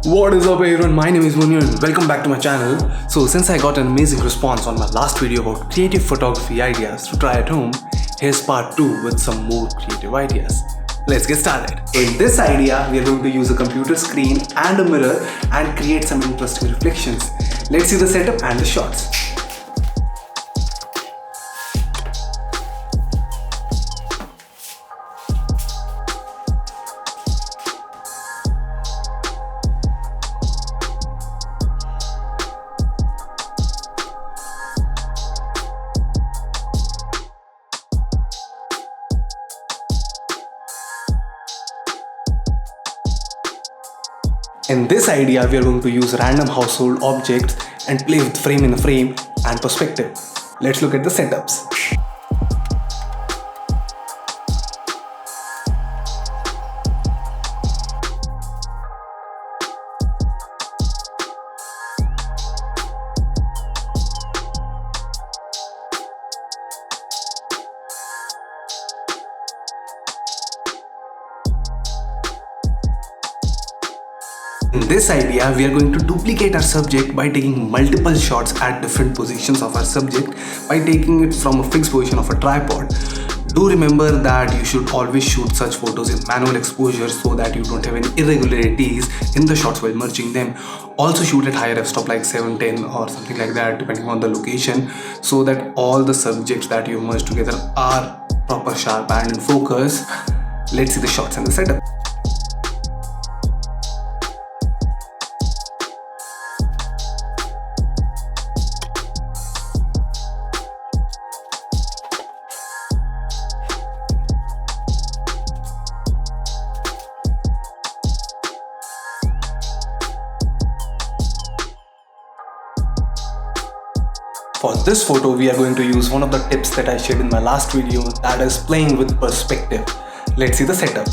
What is up everyone, my name is Abhimanyu and welcome back to my channel. So since I got an amazing response on my last video about creative photography ideas to try at home, here's part 2 with some more creative ideas. Let's get started. In this idea, we are going to use a computer screen and a mirror and create some interesting reflections. Let's see the setup and the shots. In this idea, we are going to use random household objects and play with frame in a frame and perspective. Let's look at the setups. In this idea, we are going to duplicate our subject by taking multiple shots at different positions of our subject by taking it from a fixed position of a tripod. Do remember that you should always shoot such photos in manual exposure so that you don't have any irregularities in the shots while merging them. Also shoot at higher f-stop like 710 or something like that depending on the location so that all the subjects that you merge together are proper sharp and in focus. Let's see the shots and the setup. For this photo, we are going to use one of the tips that I shared in my last video, that is playing with perspective. Let's see the setup.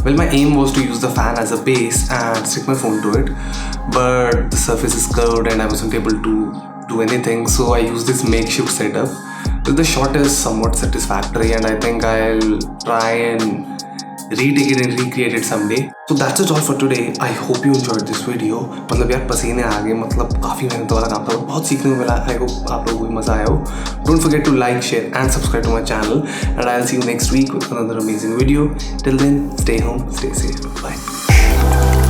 Well, my aim was to use the fan as a base and stick my phone to it, but the surface is curved and I wasn't able to do anything, so I used this makeshift setup. Well, the shot is somewhat satisfactory and I think I'll try and retake it and recreate it someday. So that's it all for today. I hope you enjoyed this video. मतलब यार पसीने आ गए, मतलब काफ़ी मेहनत वाला काम था, बहुत सीखने को मिला. I hope आप लोगों को भी मज़ा आया हो. Don't forget to like, share and subscribe to my channel, and I'll see you next week with another amazing video. Till then, stay home, stay safe. Bye.